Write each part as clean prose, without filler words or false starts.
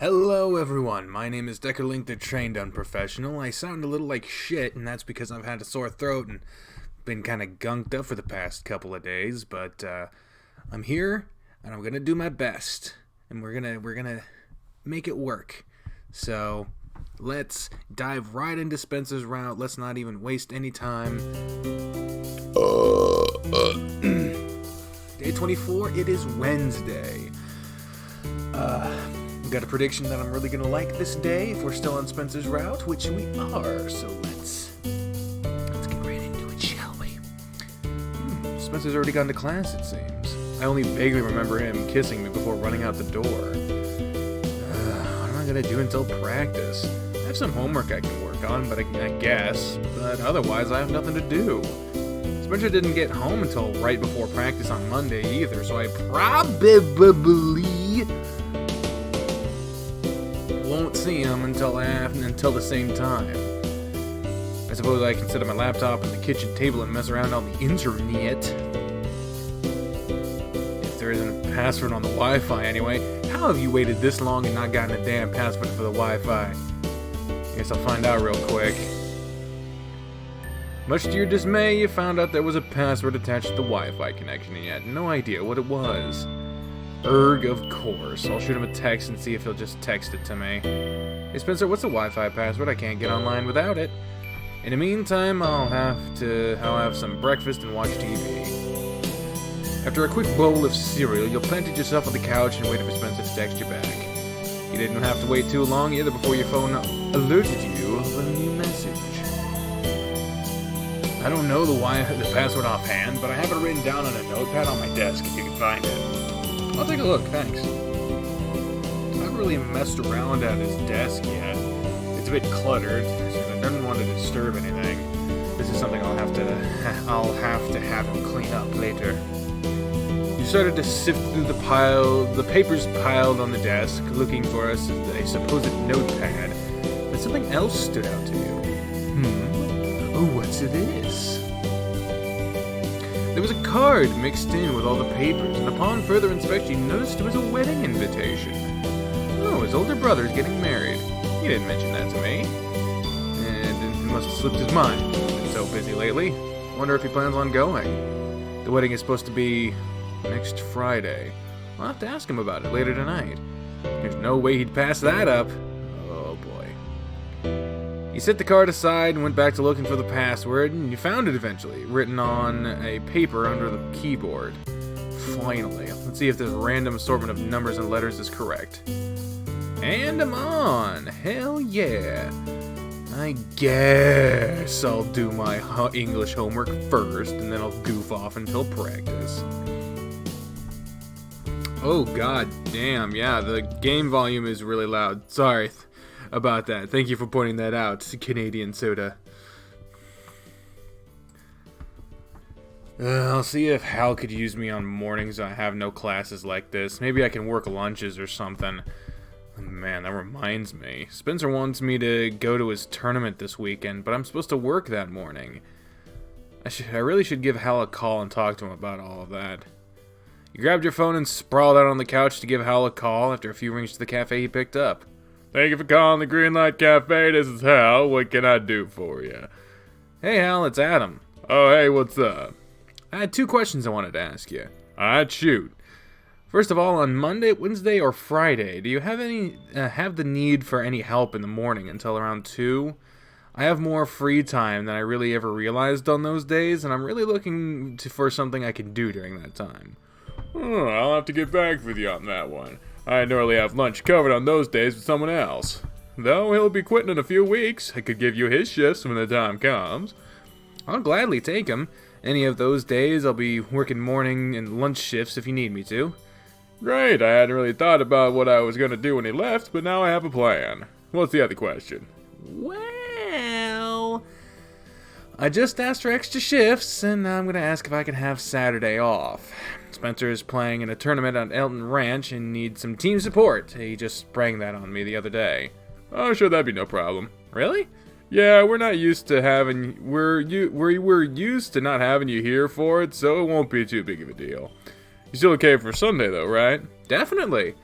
Hello everyone, my name is Deckerlink the Trained Unprofessional. I sound a little like shit, and that's because I've had a sore throat and been kind of gunked up for the past couple of days, but I'm here, and I'm gonna do my best, and we're gonna make it work. So, let's dive right into Spencer's route. Let's not even waste any time. Day 24, it is Wednesday. Got a prediction that I'm really gonna like this day if we're still on Spencer's route, which we are, so let's get right into it, shall we? Spencer's already gone to class, it seems. I only vaguely remember him kissing me before running out the door. What am I gonna do until practice? I have some homework I can work on, but I guess, but otherwise I have nothing to do. Spencer didn't get home until right before practice on Monday either, so I probably won't see him until the same time. I suppose I can sit at my laptop on the kitchen table and mess around on the internet. If there isn't a password on the Wi-Fi anyway. How have you waited this long and not gotten a damn password for the Wi-Fi? Guess I'll find out real quick. Much to your dismay, you found out there was a password attached to the Wi-Fi connection and you had no idea what it was. Erg, of course. I'll shoot him a text and see if he'll just text it to me. Hey Spencer, what's the Wi-Fi password? I can't get online without it. In the meantime, I'll have some breakfast and watch TV. After a quick bowl of cereal, you'll plant yourself on the couch and wait for Spencer to text you back. You didn't have to wait too long either before your phone alerted you of a new message. I don't know the password offhand, but I have it written down on a notepad on my desk if you can find it. I'll take a look, thanks. I haven't really messed around at his desk yet. It's a bit cluttered, and I don't want to disturb anything. This is something I'll have to have him clean up later. You started to sift through the papers piled on the desk, looking for a supposed notepad, but something else stood out to you. Oh, what's this? There was a card mixed in with all the papers, and upon further inspection, you noticed it was a wedding invitation. Oh, his older brother's getting married. He didn't mention that to me. And it must have slipped his mind. He's been so busy lately. Wonder if he plans on going. The wedding is supposed to be next Friday. I'll have to ask him about it later tonight. There's no way he'd pass that up. Oh, boy. You set the card aside and went back to looking for the password, and you found it eventually, written on a paper under the keyboard. Finally, let's see if this random assortment of numbers and letters is correct. And I'm on! Hell yeah! I guess I'll do my English homework first, and then I'll goof off until practice. Oh god damn, yeah, the game volume is really loud. Sorry about that. Thank you for pointing that out, Canadian soda. I'll see if Hal could use me on mornings I have no classes like this. Maybe I can work lunches or something. Man, that reminds me. Spencer wants me to go to his tournament this weekend, but I'm supposed to work that morning. I really should give Hal a call and talk to him about all of that. You grabbed your phone and sprawled out on the couch to give Hal a call after a few rings to the cafe he picked up. Thank you for calling the Greenlight Cafe. This is Hal. What can I do for you? Hey, Hal, it's Adam. Oh, hey, what's up? I had 2 questions I wanted to ask you. Alright, shoot. First of all, on Monday, Wednesday, or Friday, do you have the need for any help in the morning until around 2? I have more free time than I really ever realized on those days, and I'm really looking for something I can do during that time. Oh, I'll have to get back with you on that one. I normally have lunch covered on those days with someone else. Though he'll be quitting in a few weeks, I could give you his shifts when the time comes. I'll gladly take him. Any of those days, I'll be working morning and lunch shifts if you need me to. Great, I hadn't really thought about what I was going to do when he left, but now I have a plan. What's the other question? Well, I just asked for extra shifts, and I'm going to ask if I can have Saturday off. Spencer is playing in a tournament at Elton Ranch and needs some team support. He just sprang that on me the other day. Oh, sure, that'd be no problem. Really? Yeah, we're used to not having you here for it, so it won't be too big of a deal. You still okay for Sunday, though, right? Definitely.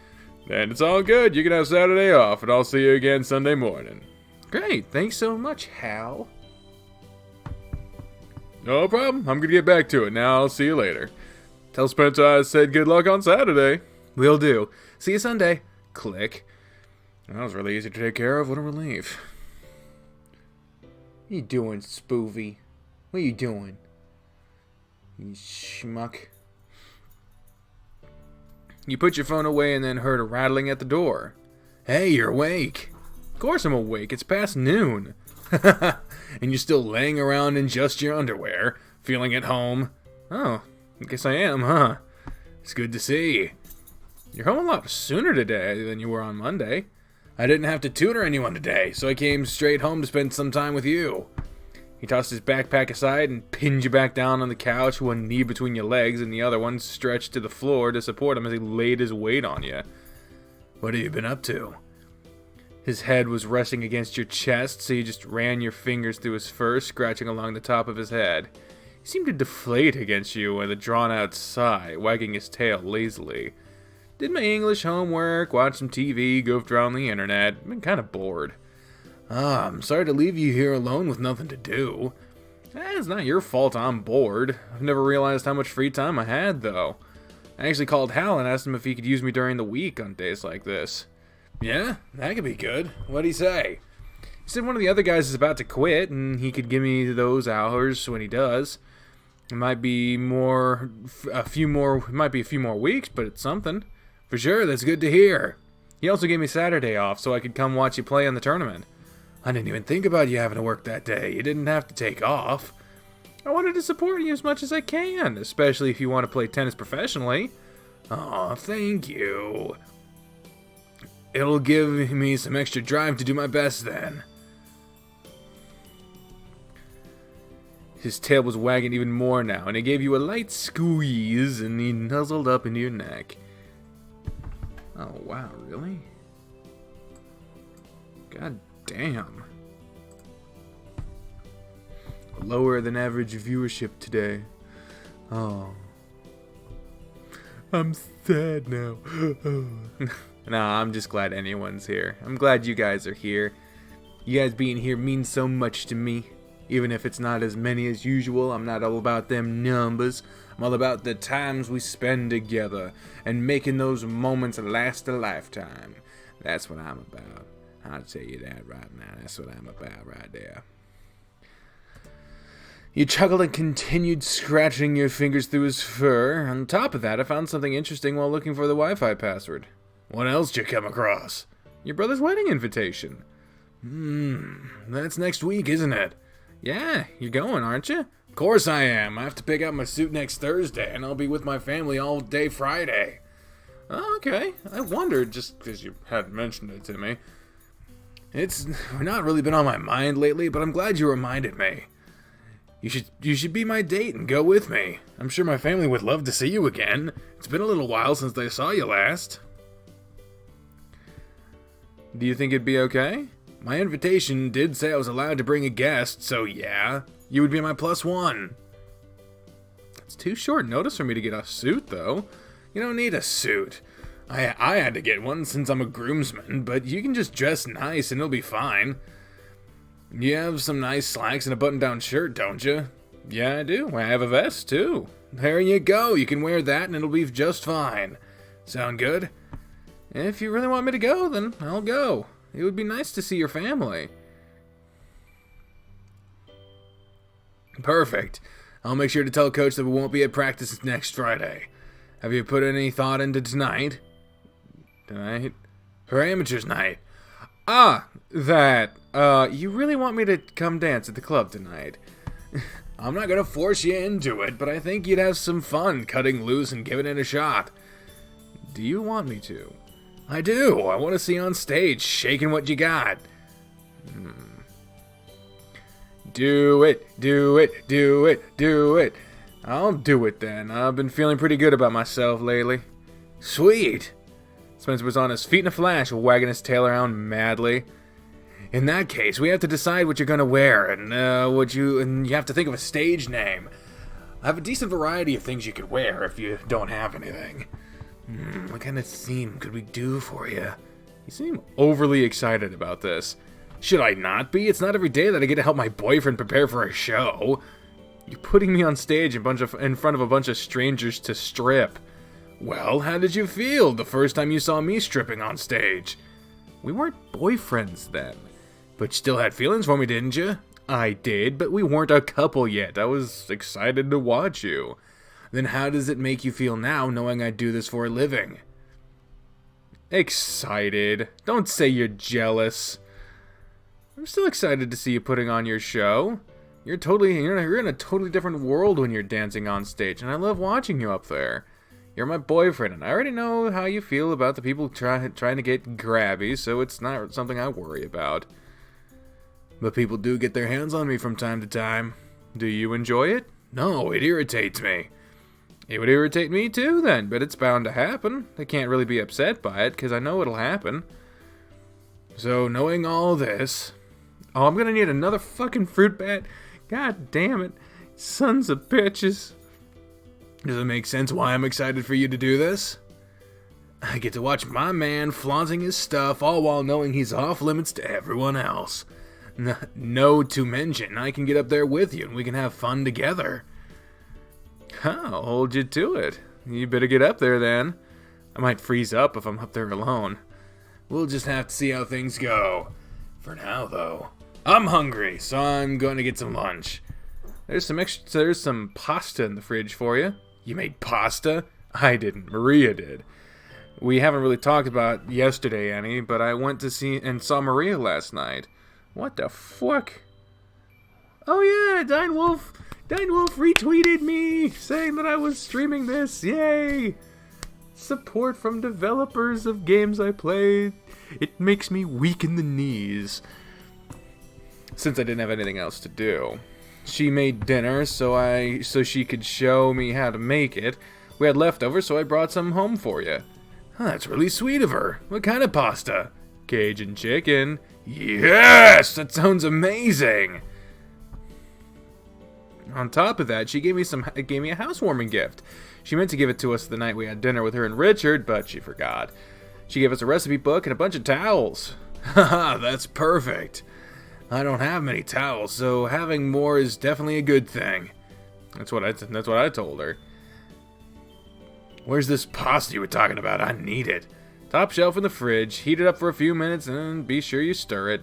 Then it's all good. You can have Saturday off, and I'll see you again Sunday morning. Great. Thanks so much, Hal. No problem. I'm going to get back to it now. I'll see you later. Tell Spencer I said good luck on Saturday. Will do. See you Sunday. Click. That was really easy to take care of. What a relief. What you doing, Spoovy? What you doing? You schmuck. You put your phone away and then heard a rattling at the door. Hey, you're awake. Of course I'm awake. It's past noon. And you're still laying around in just your underwear, feeling at home. Oh, I guess I am, huh? It's good to see. You're home a lot sooner today than you were on Monday. I didn't have to tutor anyone today, so I came straight home to spend some time with you. He tossed his backpack aside and pinned you back down on the couch, one knee between your legs and the other one stretched to the floor to support him as he laid his weight on you. What have you been up to? His head was resting against your chest, so you just ran your fingers through his fur, scratching along the top of his head. He seemed to deflate against you with a drawn-out sigh, wagging his tail lazily. Did my English homework, watched some TV, goofed around the internet. Been kind of bored. I'm sorry to leave you here alone with nothing to do. It's not your fault I'm bored. I've never realized how much free time I had, though. I actually called Hal and asked him if he could use me during the week on days like this. Yeah, that could be good. What'd he say? He said one of the other guys is about to quit, and he could give me those hours when he does. It might be a few more weeks, but it's something. For sure, that's good to hear. He also gave me Saturday off so I could come watch you play in the tournament. I didn't even think about you having to work that day. You didn't have to take off. I wanted to support you as much as I can, especially if you want to play tennis professionally. Aw, thank you. It'll give me some extra drive to do my best then. His tail was wagging even more now, and he gave you a light squeeze, and he nuzzled up into your neck. Oh, wow, really? God damn. Lower than average viewership today. Oh. I'm sad now. No, I'm just glad anyone's here. I'm glad you guys are here. You guys being here means so much to me. Even if it's not as many as usual, I'm not all about them numbers. I'm all about the times we spend together and making those moments last a lifetime. That's what I'm about. I'll tell you that right now. That's what I'm about right there. You chuckled and continued scratching your fingers through his fur. On top of that, I found something interesting while looking for the Wi-Fi password. What else did you come across? Your brother's wedding invitation. That's next week, isn't it? Yeah, you're going, aren't you? Of course I am. I have to pick out my suit next Thursday, and I'll be with my family all day Friday. Oh, okay. I wondered, just because you hadn't mentioned it to me. It's not really been on my mind lately, but I'm glad you reminded me. You should be my date and go with me. I'm sure my family would love to see you again. It's been a little while since they saw you last. Do you think it'd be okay? My invitation did say I was allowed to bring a guest, so yeah, you would be my +1. It's too short notice for me to get a suit, though. You don't need a suit. I had to get one since I'm a groomsman, but you can just dress nice and it'll be fine. You have some nice slacks and a button-down shirt, don't you? Yeah, I do. I have a vest, too. There you go. You can wear that and it'll be just fine. Sound good? If you really want me to go, then I'll go. It would be nice to see your family. Perfect. I'll make sure to tell Coach that we won't be at practice next Friday. Have you put any thought into tonight? Tonight? Her amateur's night. Ah, that. You really want me to come dance at the club tonight? I'm not gonna force you into it, but I think you'd have some fun cutting loose and giving it a shot. Do you want me to? I do. I want to see you on stage shaking what you got. Do it, do it, do it, do it. I'll do it then. I've been feeling pretty good about myself lately. Sweet. Spencer was on his feet in a flash, wagging his tail around madly. In that case, we have to decide what you're gonna wear, and you have to think of a stage name. I have a decent variety of things you could wear if you don't have anything. What kind of theme could we do for you? You seem overly excited about this. Should I not be? It's not every day that I get to help my boyfriend prepare for a show. You're putting me on stage in front of a bunch of strangers to strip. Well, how did you feel the first time you saw me stripping on stage? We weren't boyfriends then. But you still had feelings for me, didn't you? I did, but we weren't a couple yet. I was excited to watch you. Then how does it make you feel now, knowing I do this for a living? Excited. Don't say you're jealous. I'm still excited to see you putting on your show. You're in a totally different world when you're dancing on stage, and I love watching you up there. You're my boyfriend, and I already know how you feel about the people trying to get grabby, so it's not something I worry about. But people do get their hands on me from time to time. Do you enjoy it? No, it irritates me. It would irritate me too then, but it's bound to happen. I can't really be upset by it, because I know it'll happen. So, knowing all this... Oh, I'm gonna need another fucking fruit bat. God damn it. Sons of bitches. Does it make sense why I'm excited for you to do this? I get to watch my man flaunting his stuff, all while knowing he's off limits to everyone else. No to mention, I can get up there with you and we can have fun together. I'll hold you to it. You better get up there then. I might freeze up if I'm up there alone. We'll just have to see how things go. For now, though, I'm hungry, so I'm going to get some lunch. There's some pasta in the fridge for you. You made pasta? I didn't. Maria did. We haven't really talked about yesterday any, but I went to see and saw Maria last night. What the fuck? Oh yeah, Dine Wolf retweeted me saying that I was streaming this. Yay! Support from developers of games I played. It makes me weak in the knees. Since I didn't have anything else to do. She made dinner so she could show me how to make it. We had leftovers, so I brought some home for you. That's really sweet of her. What kind of pasta? Cajun chicken. Yes! That sounds amazing! On top of that, she gave me a housewarming gift. She meant to give it to us the night we had dinner with her and Richard, but she forgot. She gave us a recipe book and a bunch of towels. Haha, that's perfect. I don't have many towels, so having more is definitely a good thing. That's what I told her. Where's this pasta you were talking about? I need it. Top shelf in the fridge. Heat it up for a few minutes and be sure you stir it.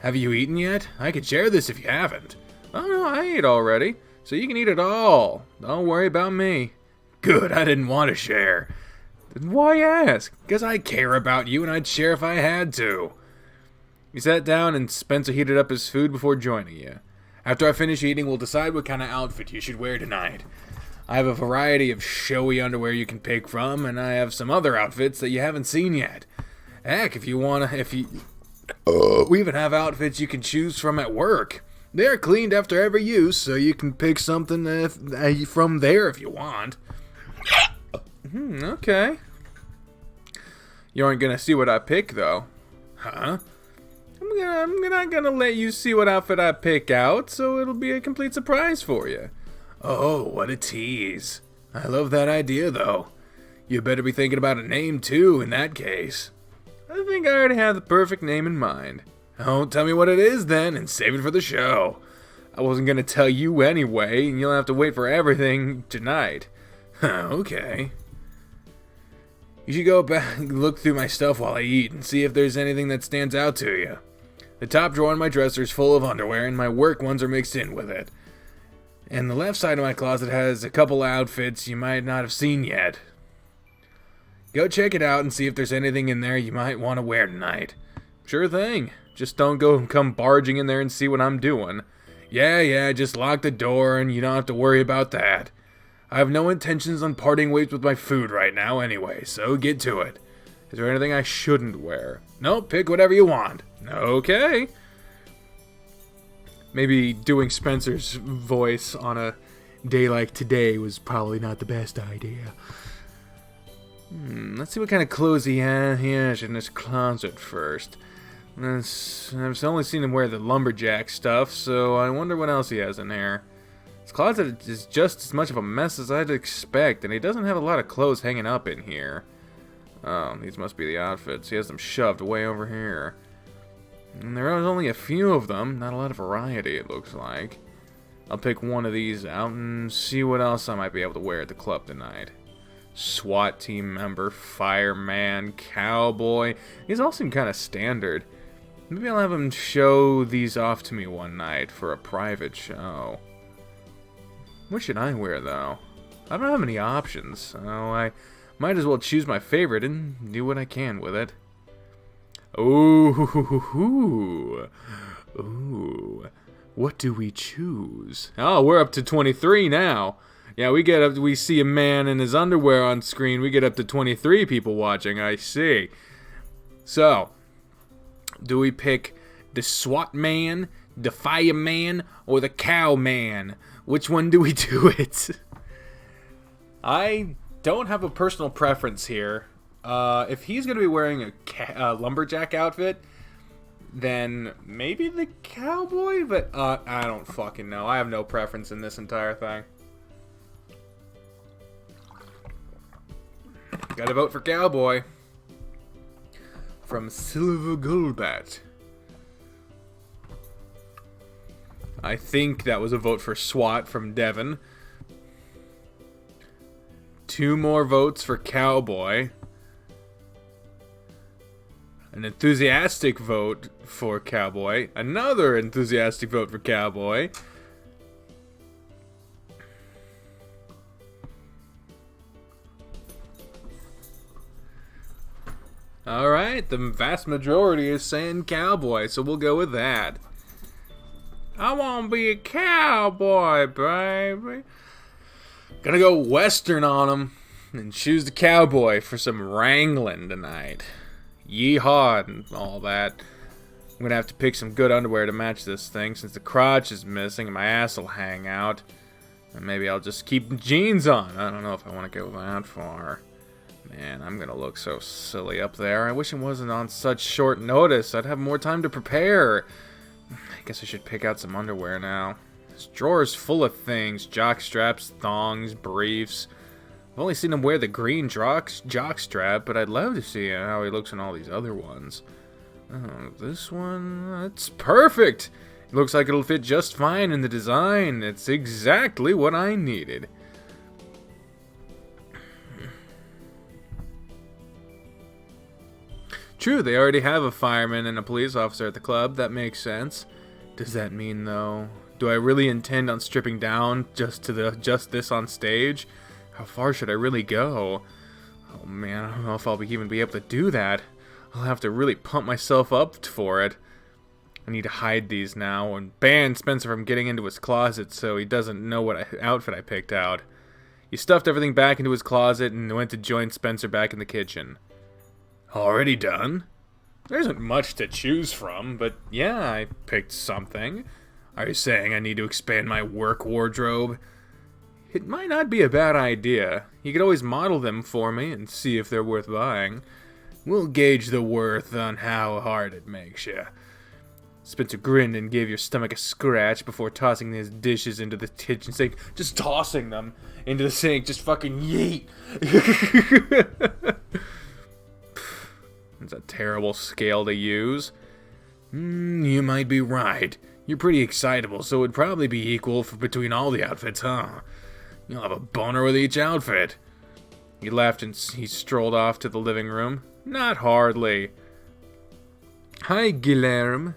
Have you eaten yet? I could share this if you haven't. Oh no, I ate already, so you can eat it all. Don't worry about me. Good, I didn't want to share. Then why ask? Because I care about you and I'd share if I had to. We sat down and Spencer heated up his food before joining you. After I finish eating, we'll decide what kind of outfit you should wear tonight. I have a variety of showy underwear you can pick from, and I have some other outfits that you haven't seen yet. Heck, we even have outfits you can choose from at work. They're cleaned after every use, so you can pick something from there if you want. Okay. You aren't gonna see what I pick, though. Huh? I'm not gonna let you see what outfit I pick out, so it'll be a complete surprise for you. Oh, what a tease. I love that idea, though. You better be thinking about a name, too, in that case. I think I already have the perfect name in mind. Don't tell me what it is, then, and save it for the show. I wasn't gonna tell you anyway, and you'll have to wait for everything tonight. Okay. You should go back and look through my stuff while I eat and see if there's anything that stands out to you. The top drawer in my dresser is full of underwear, and my work ones are mixed in with it. And the left side of my closet has a couple outfits you might not have seen yet. Go check it out and see if there's anything in there you might want to wear tonight. Sure thing. Just don't come barging in there and see what I'm doing. Yeah, just lock the door and you don't have to worry about that. I have no intentions on parting ways with my food right now anyway, so get to it. Is there anything I shouldn't wear? Nope, pick whatever you want. Okay. Maybe doing Spencer's voice on a day like today was probably not the best idea. Let's see what kind of clothes he has in his closet first. I've only seen him wear the lumberjack stuff, so I wonder what else he has in there. His closet is just as much of a mess as I'd expect, and he doesn't have a lot of clothes hanging up in here. Oh, these must be the outfits. He has them shoved way over here. And there are only a few of them. Not a lot of variety, it looks like. I'll pick one of these out and see what else I might be able to wear at the club tonight. SWAT team member, fireman, cowboy. These all seem kind of standard. Maybe I'll have him show these off to me one night for a private show. What should I wear, though? I don't have any options, so I might as well choose my favorite and do what I can with it. Ooh. Ooh. What do we choose? Oh, we're up to 23 now. Yeah, we see a man in his underwear on screen. We get up to 23 people watching, I see. So, do we pick the SWAT man, the fireman, or the cow man? Which one do we do it? I don't have a personal preference here. If he's going to be wearing a lumberjack outfit, then maybe the cowboy, but I don't fucking know. I have no preference in this entire thing. Gotta vote for cowboy. From Silver Goldbat. I think that was a vote for SWAT from Devin. 2 more votes for cowboy. An enthusiastic vote for cowboy. Another enthusiastic vote for cowboy. Alright, the vast majority is saying cowboy, so we'll go with that. I want to be a cowboy, baby. Gonna go western on him and choose the cowboy for some wrangling tonight. Yeehaw and all that. I'm gonna have to pick some good underwear to match this thing since the crotch is missing and my ass will hang out. And maybe I'll just keep the jeans on. I don't know if I want to go that far. Man, I'm gonna look so silly up there. I wish it wasn't on such short notice. I'd have more time to prepare. I guess I should pick out some underwear now. This drawer's full of things. Jock straps, thongs, briefs. I've only seen him wear the green jock strap, but I'd love to see how he looks in all these other ones. Oh, this one, that's perfect. It looks like it'll fit just fine in the design. It's exactly what I needed. True, they already have a fireman and a police officer at the club. That makes sense. Does that mean, though, do I really intend on stripping down just this on stage? How far should I really go? Oh man, I don't know if I'll even be able to do that. I'll have to really pump myself up for it. I need to hide these now and ban Spencer from getting into his closet so he doesn't know what outfit I picked out. He stuffed everything back into his closet and went to join Spencer back in the kitchen. Already done? There isn't much to choose from, but yeah, I picked something. Are you saying I need to expand my work wardrobe? It might not be a bad idea. You could always model them for me and see if they're worth buying. We'll gauge the worth on how hard it makes you. Spencer grinned and gave your stomach a scratch before tossing his dishes into the kitchen sink. Just tossing them into the sink. Just fucking yeet. It's a terrible scale to use. You might be right. You're pretty excitable, so it'd probably be equal between all the outfits, huh? You'll have a boner with each outfit. He laughed and he strolled off to the living room. Not hardly. Hi, Guilherme.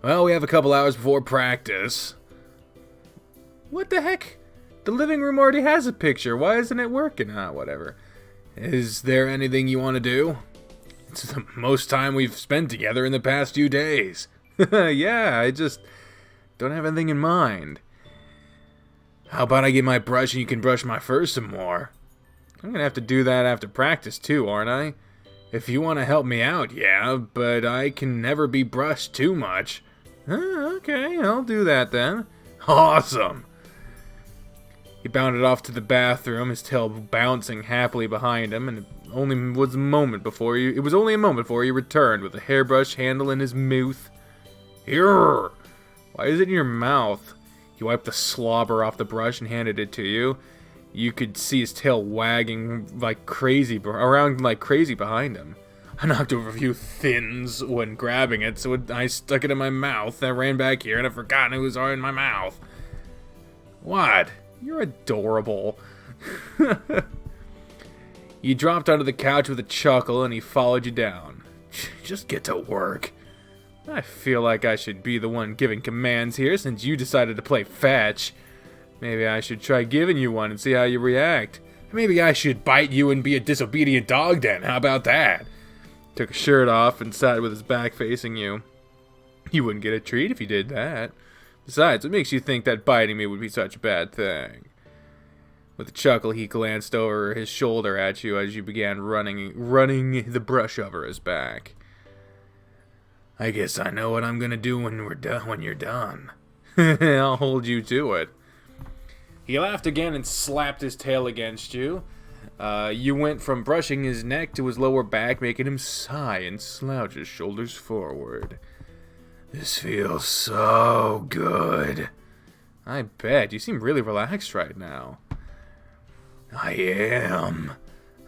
Well, we have a couple hours before practice. What the heck? The living room already has a picture. Why isn't it working? Whatever. Is there anything you want to do? It's the most time we've spent together in the past few days. Yeah, I just don't have anything in mind. How about I get my brush and you can brush my fur some more? I'm gonna have to do that after practice too, aren't I? If you want to help me out, yeah, but I can never be brushed too much. Okay, I'll do that then. Awesome! He bounded off to the bathroom, his tail bouncing happily behind him, and it was only a moment before he returned with a hairbrush handle in his mouth. Here! Why is it in your mouth? He wiped the slobber off the brush and handed it to you. You could see his tail wagging like crazy, around like crazy behind him. I knocked over a few thins when grabbing it, so I stuck it in my mouth. I ran back here, and I forgot it was in my mouth. What? You're adorable. You dropped onto the couch with a chuckle, and he followed you down. Just get to work. I feel like I should be the one giving commands here, since you decided to play fetch. Maybe I should try giving you one and see how you react. Maybe I should bite you and be a disobedient dog then. How about that? Took his shirt off and sat with his back facing you. You wouldn't get a treat if you did that. Besides, what makes you think that biting me would be such a bad thing? With a chuckle, he glanced over his shoulder at you as you began running the brush over his back. I guess I know what I'm gonna do when you're done. I'll hold you to it. He laughed again and slapped his tail against you. You went from brushing his neck to his lower back, making him sigh and slouch his shoulders forward. This feels so good. I bet. You seem really relaxed right now. I am.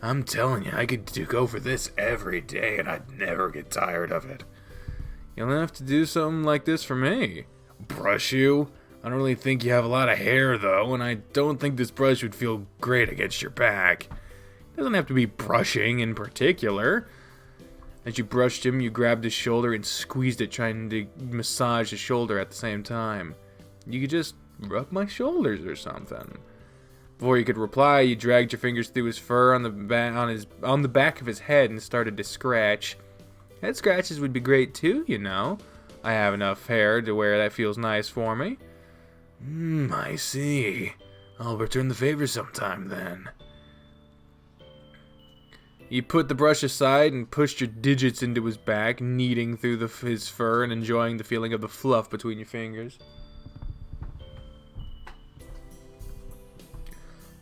I'm telling you, I could go for this every day and I'd never get tired of it. You'll have to do something like this for me. Brush you? I don't really think you have a lot of hair, though, and I don't think this brush would feel great against your back. It doesn't have to be brushing in particular. As you brushed him, you grabbed his shoulder and squeezed it, trying to massage his shoulder at the same time. You could just rub my shoulders or something. Before you could reply, you dragged your fingers through his fur on the back of his head and started to scratch. Head scratches would be great too, you know. I have enough hair to where that feels nice for me. I see. I'll return the favor sometime then. You put the brush aside and pushed your digits into his back, kneading through his fur and enjoying the feeling of the fluff between your fingers.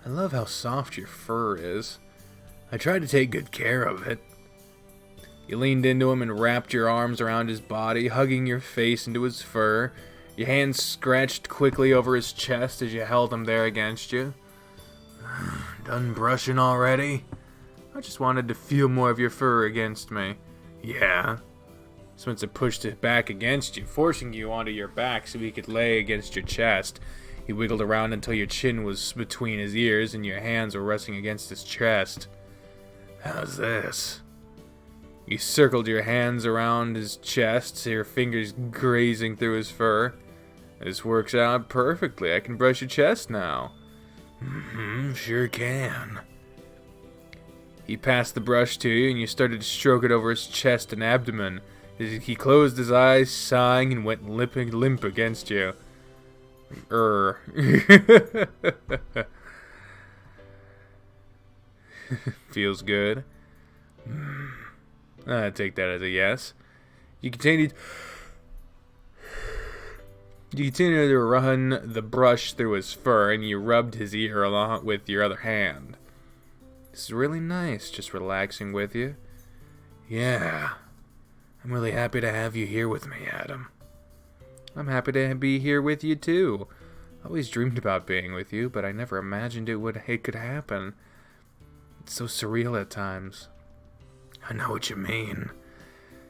I love how soft your fur is. I try to take good care of it. You leaned into him and wrapped your arms around his body, hugging your face into his fur. Your hands scratched quickly over his chest as you held him there against you. Done brushing already? I just wanted to feel more of your fur against me. Yeah. Spencer pushed it back against you, forcing you onto your back so he could lay against your chest. He wiggled around until your chin was between his ears and your hands were resting against his chest. How's this? You circled your hands around his chest, your fingers grazing through his fur. This works out perfectly. I can brush your chest now. Sure can. He passed the brush to you, and you started to stroke it over his chest and abdomen. He closed his eyes, sighing, and went limp against you. Feels good. I take that as a yes. You continued to run the brush through his fur, and you rubbed his ear along with your other hand. This is really nice, just relaxing with you. Yeah. I'm really happy to have you here with me, Adam. I'm happy to be here with you, too. I always dreamed about being with you, but I never imagined it could happen. It's so surreal at times. I know what you mean.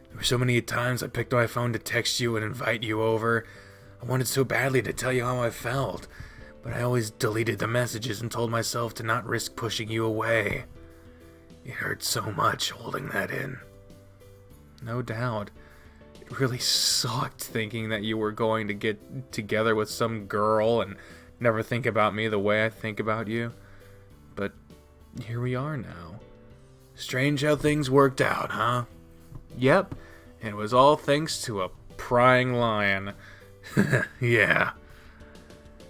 There were so many times I picked up my phone to text you and invite you over. I wanted so badly to tell you how I felt, but I always deleted the messages and told myself to not risk pushing you away. It hurt so much holding that in. No doubt. It really sucked thinking that you were going to get together with some girl and never think about me the way I think about you. But here we are now. Strange how things worked out, huh? Yep, and it was all thanks to a prying lion. Yeah.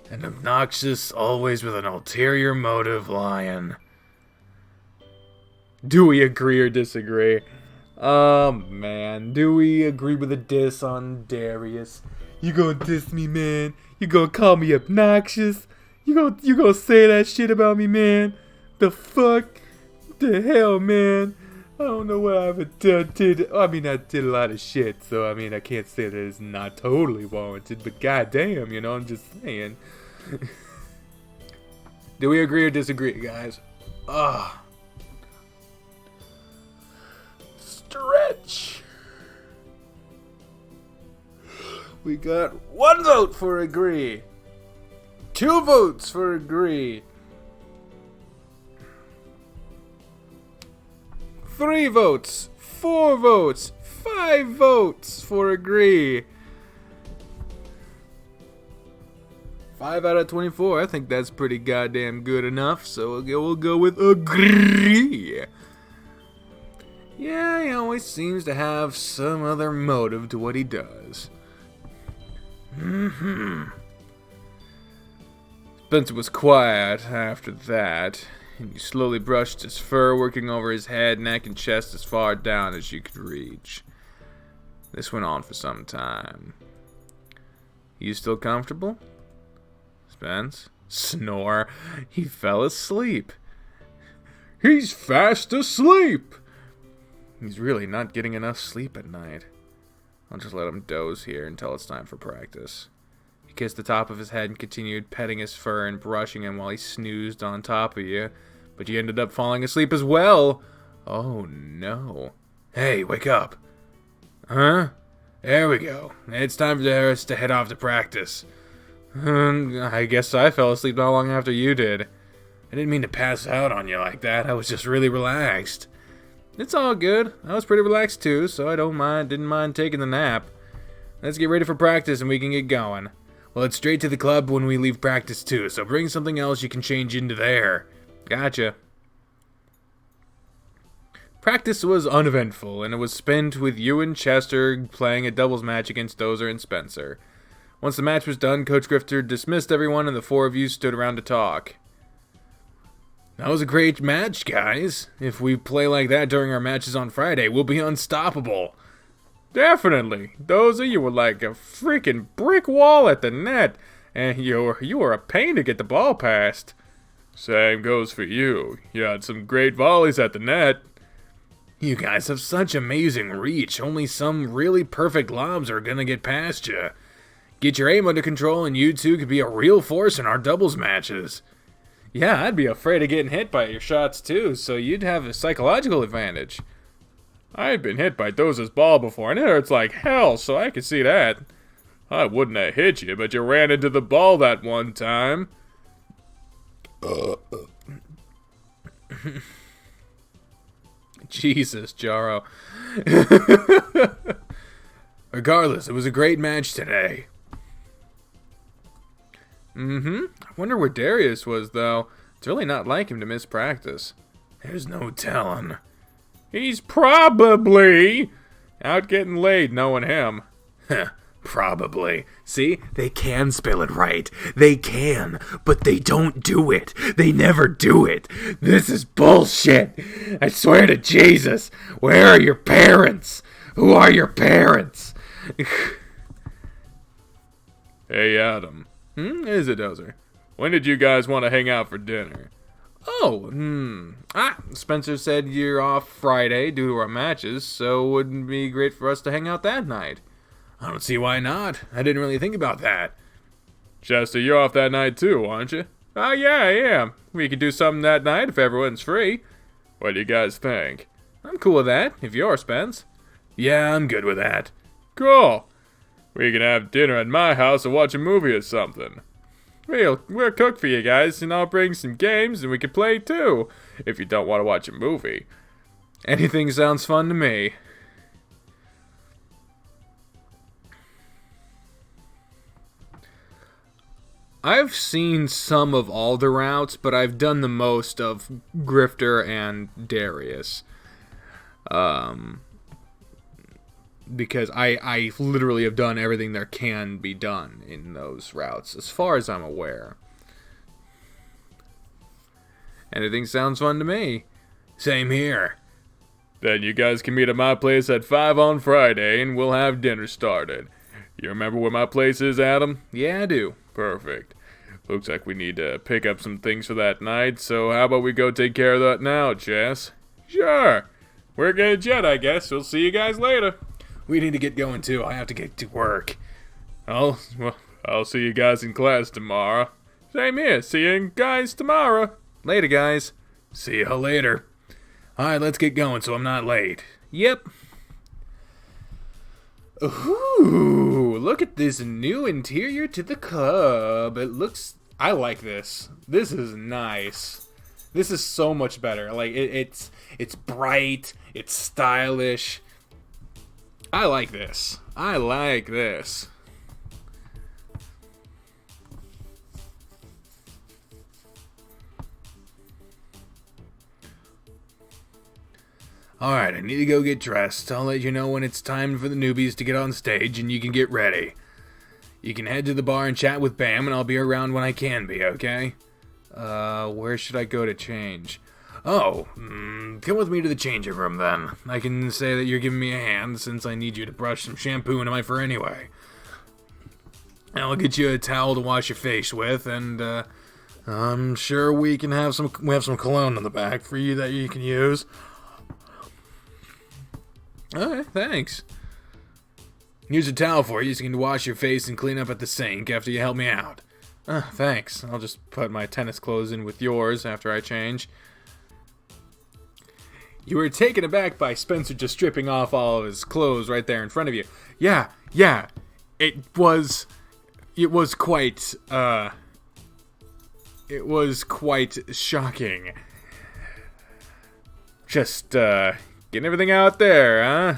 An obnoxious, always with an ulterior motive lion. Do we agree or disagree? Oh man, do we agree with a diss on Darius? You gonna diss me, man? You gonna call me obnoxious? You gonna say that shit about me, man? The fuck? The hell, man? I don't know what I've did. I mean, I did a lot of shit, so I mean, I can't say that it's not totally warranted, but goddamn, I'm just saying. Do we agree or disagree, guys? Ah. Stretch. We got 1 vote for agree. 2 votes for agree. 3 votes. 4 votes. 5 votes for agree. 5 out of 24. I think that's pretty goddamn good enough. So we'll go with agree. Yeah, he always seems to have some other motive to what he does. Spencer was quiet after that, and he slowly brushed his fur, working over his head, neck, and chest as far down as you could reach. This went on for some time. You still comfortable? Spence? Snore. He fell asleep. He's fast asleep! He's really not getting enough sleep at night. I'll just let him doze here until it's time for practice. He kissed the top of his head and continued petting his fur and brushing him while he snoozed on top of you. But you ended up falling asleep as well. Oh no. Hey, wake up. Huh? There we go. It's time for us to head off to practice. I guess I fell asleep not long after you did. I didn't mean to pass out on you like that. I was just really relaxed. It's all good. I was pretty relaxed too, so I didn't mind taking the nap. Let's get ready for practice and we can get going. Well, it's straight to the club when we leave practice too, so bring something else you can change into there. Gotcha. Practice was uneventful, and it was spent with you and Chester playing a doubles match against Dozer and Spencer. Once the match was done, Coach Grifter dismissed everyone and the 4 of you stood around to talk. That was a great match, guys. If we play like that during our matches on Friday, we'll be unstoppable. Definitely. Dozer, you were like a freaking brick wall at the net, and you were a pain to get the ball past. Same goes for you. You had some great volleys at the net. You guys have such amazing reach. Only some really perfect lobs are gonna get past you. Get your aim under control and you two could be a real force in our doubles matches. Yeah, I'd be afraid of getting hit by your shots too, so you'd have a psychological advantage. I had been hit by Dozer's ball before, and it hurts like hell, so I could see that. I wouldn't have hit you, but you ran into the ball that one time. Jesus, Jaro. Regardless, it was a great match today. I wonder where Darius was, though. It's really not like him to miss practice. There's no telling. He's probably out getting laid, knowing him. Probably. See, they can spell it right. They can, but they don't do it. They never do it. This is bullshit. I swear to Jesus. Where are your parents? Who are your parents? Hey, Adam. Is it, Dozer? When did you guys want to hang out for dinner? Spencer said you're off Friday due to our matches, so wouldn't it be great for us to hang out that night? I don't see why not. I didn't really think about that. Chester, you're off that night too, aren't you? Oh, yeah, I am. We could do something that night if everyone's free. What do you guys think? I'm cool with that, if you're Spence. Yeah, I'm good with that. Cool. We can have dinner at my house or watch a movie or something. We'll cook for you guys, and I'll bring some games, and we can play too, if you don't want to watch a movie. Anything sounds fun to me. I've seen some of all the routes, but I've done the most of Grifter and Darius. Because I literally have done everything there can be done in those routes, as far as I'm aware. Anything sounds fun to me. Same here. Then you guys can meet at my place at 5 on Friday, and we'll have dinner started. You remember where my place is, Adam? Yeah, I do. Perfect. Looks like we need to pick up some things for that night, so how about we go take care of that now, Jess? Sure. We're good jet, I guess. We'll see you guys later. We need to get going, too. I have to get to work. I'll see you guys in class tomorrow. Same here. See you guys tomorrow. Later, guys. See you later. Alright, let's get going so I'm not late. Yep. Ooh, look at this new interior to the club. I like this. This is nice. This is so much better. Like, it's bright. It's stylish. I like this. I like this. Alright, I need to go get dressed. I'll let you know when it's time for the newbies to get on stage and you can get ready. You can head to the bar and chat with Bam and I'll be around when I can be, okay? Where should I go to change? Oh, come with me to the changing room then. I can say that you're giving me a hand since I need you to brush some shampoo into my fur anyway. I'll get you a towel to wash your face with and, I'm sure we have some cologne in the back for you that you can use. Alright, thanks. Here's a towel for you so you can wash your face and clean up at the sink after you help me out. Thanks. I'll just put my tennis clothes in with yours after I change. You were taken aback by Spencer just stripping off all of his clothes right there in front of you. Yeah. It was quite shocking. Just, getting everything out there, huh?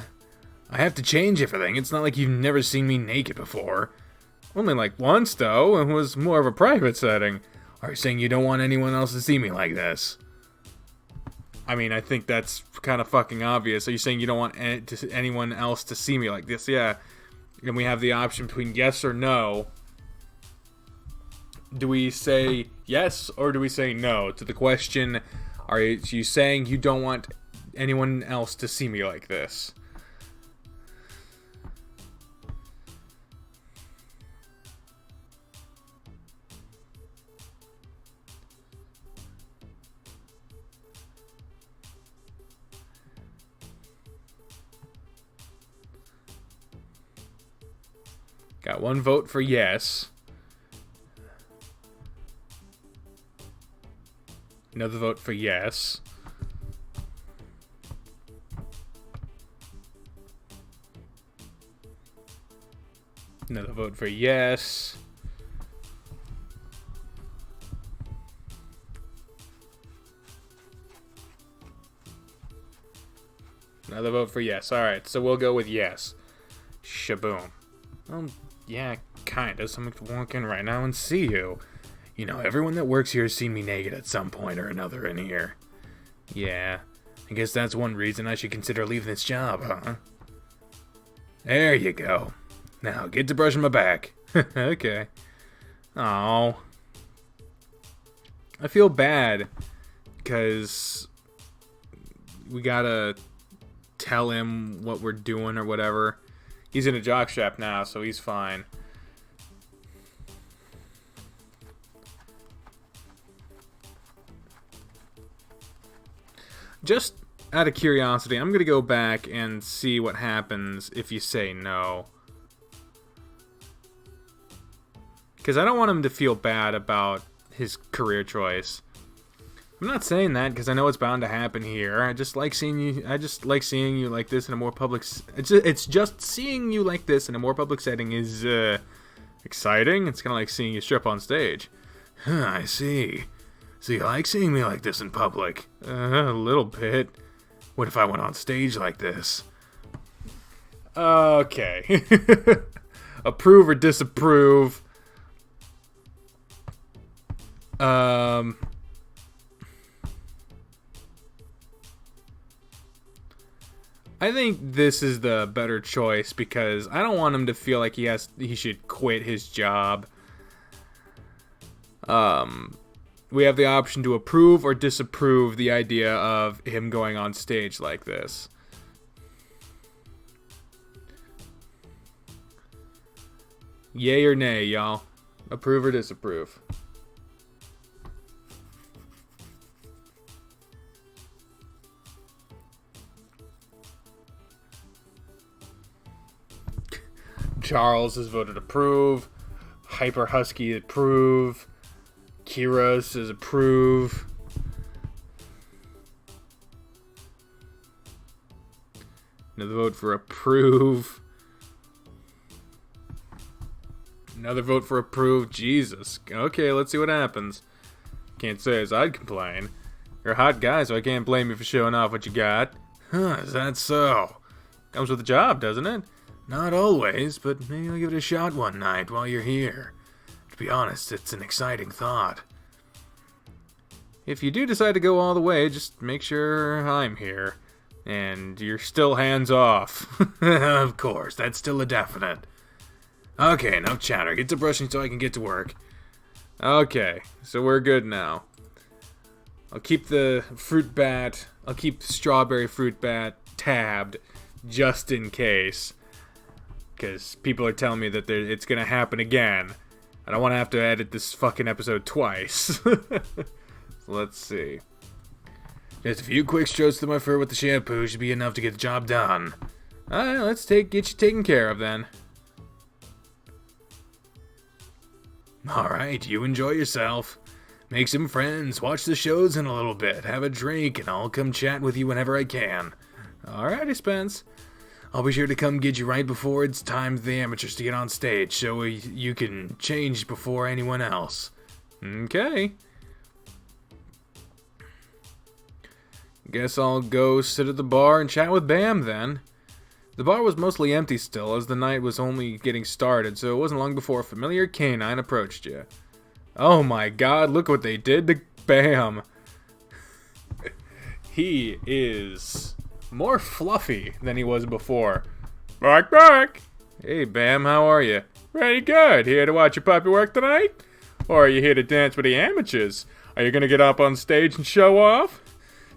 I have to change everything. It's not like you've never seen me naked before. Only like once, though. It was more of a private setting. Are you saying you don't want anyone else to see me like this? I mean, I think that's kind of fucking obvious. Are you saying you don't want anyone else to see me like this? Yeah. And we have the option between yes or no. Do we say yes or do we say no to the question, are you saying you don't want anyone else to see me like this? Got one vote for yes. Another vote for yes. Another vote for yes. Another vote for yes. Alright, so we'll go with yes. Shaboom. Yeah, kinda. So I'm gonna walk in right now and see you. You know, everyone that works here has seen me naked at some point or another in here. Yeah, I guess that's one reason I should consider leaving this job, huh? There you go. Now, get to brushing my back. Okay. Oh. I feel bad, because we gotta tell him what we're doing or whatever. He's in a jockstrap now, so he's fine. Just out of curiosity, I'm gonna go back and see what happens if you say no. Because I don't want him to feel bad about his career choice. I'm not saying that because I know it's bound to happen here. I just like seeing you. I just like seeing you like this in a more public. It's just seeing you like this in a more public setting is exciting. It's kind of like seeing you strip on stage. I see. So you like seeing me like this in public? A little bit. What if I went on stage like this? Okay. Approve or disapprove? I think this is the better choice because I don't want him to feel like he should quit his job. We have the option to approve or disapprove the idea of him going on stage like this. Yay or nay, y'all? Approve or disapprove? Charles has voted approve. Hyper Husky approve. Kira says approve. Another vote for approve. Another vote for approve. Jesus. Okay, let's see what happens. Can't say as I'd complain. You're a hot guy, so I can't blame you for showing off what you got. Huh, is that so? Comes with the job, doesn't it? Not always, but maybe I'll give it a shot one night while you're here. To be honest, it's an exciting thought. If you do decide to go all the way, just make sure I'm here. And you're still hands off. Of course, that's still a definite. Okay, enough chatter. Get to brushing so I can get to work. Okay, so we're good now. I'll keep the fruit bat. I'll keep the strawberry fruit bat tabbed just in case. Because people are telling me that it's going to happen again. I don't want to have to edit this fucking episode twice. So let's see. Just a few quick strokes to my fur with the shampoo should be enough to get the job done. Alright, let's get you taken care of then. Alright, you enjoy yourself. Make some friends, watch the shows in a little bit, have a drink, and I'll come chat with you whenever I can. Alrighty, Spence. I'll be sure to come get you right before it's time for the amateurs to get on stage, so you can change before anyone else. Okay. Guess I'll go sit at the bar and chat with Bam then. The bar was mostly empty still, as the night was only getting started, so it wasn't long before a familiar canine approached you. Oh my god, look what they did to Bam. He is more fluffy than he was before. Bark, bark! Hey Bam, how are you? Pretty good. Here to watch your puppy work tonight? Or are you here to dance with the amateurs? Are you gonna get up on stage and show off?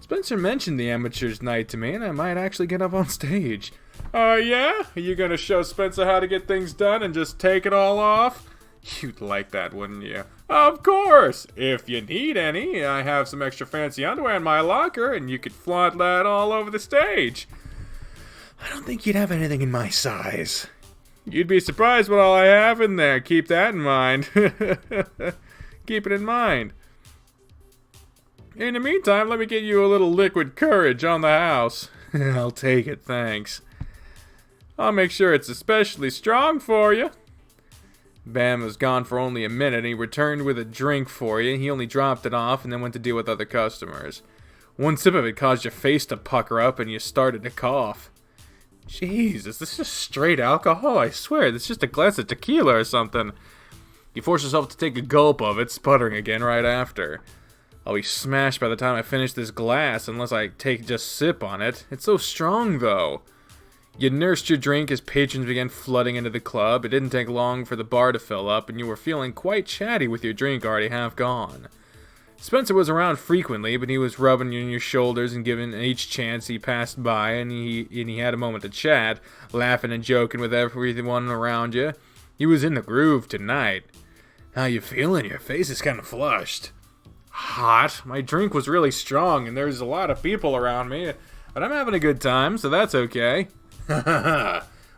Spencer mentioned the amateurs night to me, and I might actually get up on stage. Oh yeah? Are you gonna show Spencer how to get things done and just take it all off? You'd like that, wouldn't you? Of course! If you need any, I have some extra fancy underwear in my locker, and you could flaunt that all over the stage. I don't think you'd have anything in my size. You'd be surprised what all I have in there. Keep that in mind. Keep it in mind. In the meantime, let me get you a little liquid courage on the house. I'll take it, thanks. I'll make sure it's especially strong for you. Bam was gone for only a minute, and he returned with a drink for you. He only dropped it off and then went to deal with other customers. One sip of it caused your face to pucker up, and you started to cough. Jeez, is this just straight alcohol? I swear, this is just a glass of tequila or something. You force yourself to take a gulp of it, sputtering again right after. I'll be smashed by the time I finish this glass unless I take just a sip on it. It's so strong, though. You nursed your drink as patrons began flooding into the club. It didn't take long for the bar to fill up, and you were feeling quite chatty with your drink already half gone. Spencer was around frequently, but he was rubbing you on your shoulders and giving each chance he passed by, and he had a moment to chat, laughing and joking with everyone around you. He was in the groove tonight. How you feeling? Your face is kind of flushed. Hot. My drink was really strong, and there's a lot of people around me, but I'm having a good time, so that's okay.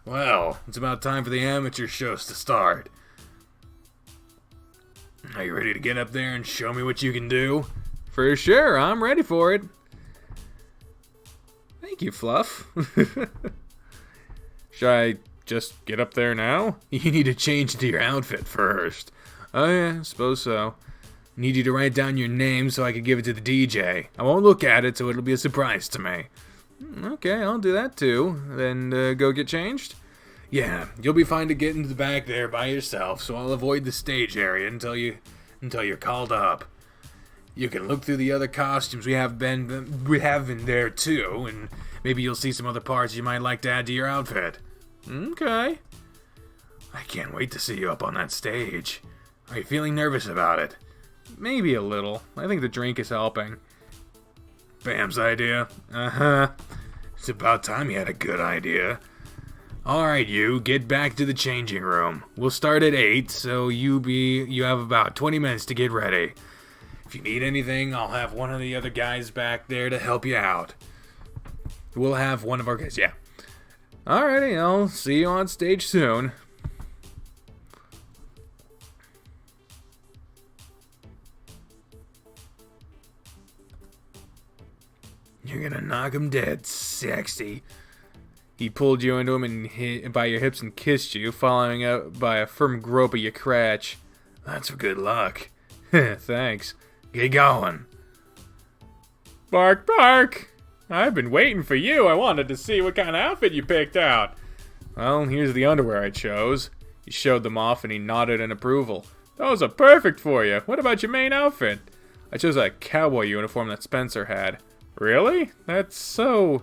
Well, it's about time for the amateur shows to start. Are you ready to get up there and show me what you can do? For sure, I'm ready for it. Thank you, Fluff. Should I just get up there now? You need to change into your outfit first. Oh yeah, suppose so. Need you to write down your name so I can give it to the DJ. I won't look at it, so it'll be a surprise to me. Okay, I'll do that too. Then go get changed? Yeah, you'll be fine to get into the back there by yourself, so I'll avoid the stage area until you're called up. You can look through the other costumes we have in there too, and maybe you'll see some other parts you might like to add to your outfit. Okay. I can't wait to see you up on that stage. Are you feeling nervous about it? Maybe a little. I think the drink is helping. Bam's idea? Uh-huh. It's about time you had a good idea. Alright, you, get back to the changing room. We'll start at 8, so you have about 20 minutes to get ready. If you need anything, I'll have one of the other guys back there to help you out. We'll have one of our guys, yeah. Alrighty, I'll see you on stage soon. knock 'em dead, sexy. He pulled you into him and by your hips and kissed you, following up by a firm grope of your crotch. That's for good luck. Thanks. Get going. Bark, bark. I've been waiting for you. I wanted to see what kind of outfit you picked out. Well, here's the underwear I chose. He showed them off and he nodded in approval. Those are perfect for you. What about your main outfit? I chose a cowboy uniform that Spencer had. Really? That's so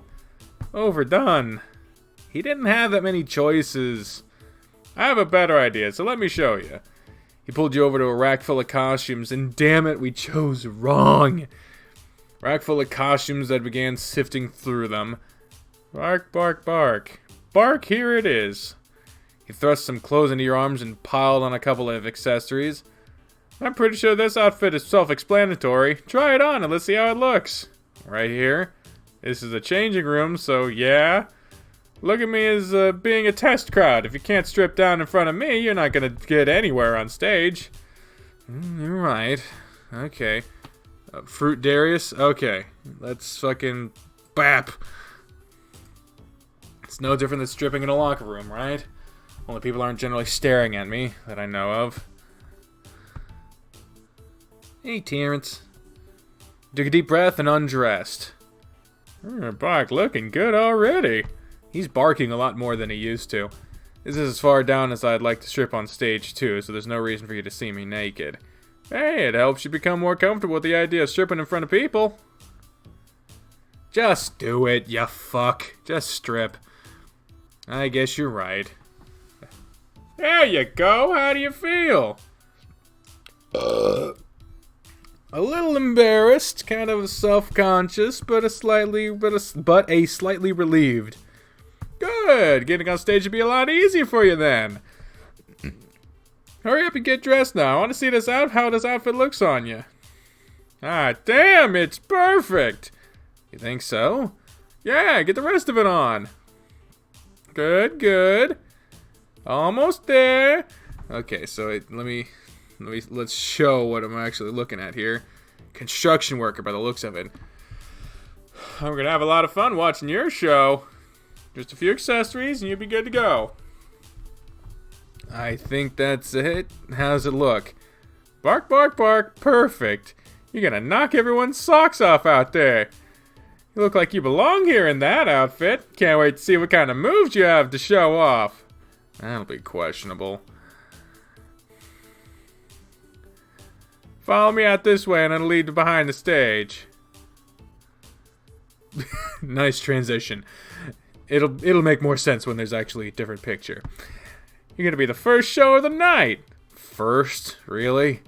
overdone. He didn't have that many choices. I have a better idea, so let me show you. He pulled you over to a rack full of costumes, and damn it, we chose wrong. Rack full of costumes that began sifting through them. Bark, bark, bark. Bark, here it is. He thrust some clothes into your arms and piled on a couple of accessories. I'm pretty sure this outfit is self-explanatory. Try it on and let's see how it looks. Right here. This is a changing room, so yeah. Look at me as being a test crowd. If you can't strip down in front of me, you're not going to get anywhere on stage. You're right. Okay. Fruit Darius? Okay. Let's fucking bap. It's no different than stripping in a locker room, right? Only people aren't generally staring at me, that I know of. Hey, Terrence. Took a deep breath and undressed. Bark looking good already. He's barking a lot more than he used to. This is as far down as I'd like to strip on stage too, so there's no reason for you to see me naked. Hey, it helps you become more comfortable with the idea of stripping in front of people. Just do it, you fuck. Just strip. I guess you're right. There you go. How do you feel? A little embarrassed, kind of self-conscious, but a slightly relieved. Good. Getting on stage would be a lot easier for you then. Hurry up and get dressed now. I want to see how this outfit looks on you. Ah, damn, it's perfect. You think so? Yeah, get the rest of it on. Good, good. Almost there. Okay, so let's show what I'm actually looking at here. Construction worker by the looks of it. I'm gonna have a lot of fun watching your show. Just a few accessories and you'll be good to go. I think that's it. How's it look? Bark, bark, bark. Perfect. You're gonna knock everyone's socks off out there. You look like you belong here in that outfit. Can't wait to see what kind of moves you have to show off. That'll be questionable. Follow me out this way and I'll lead you behind the stage. Nice transition. It'll make more sense when there's actually a different picture. You're gonna be the first show of the night. First? Really?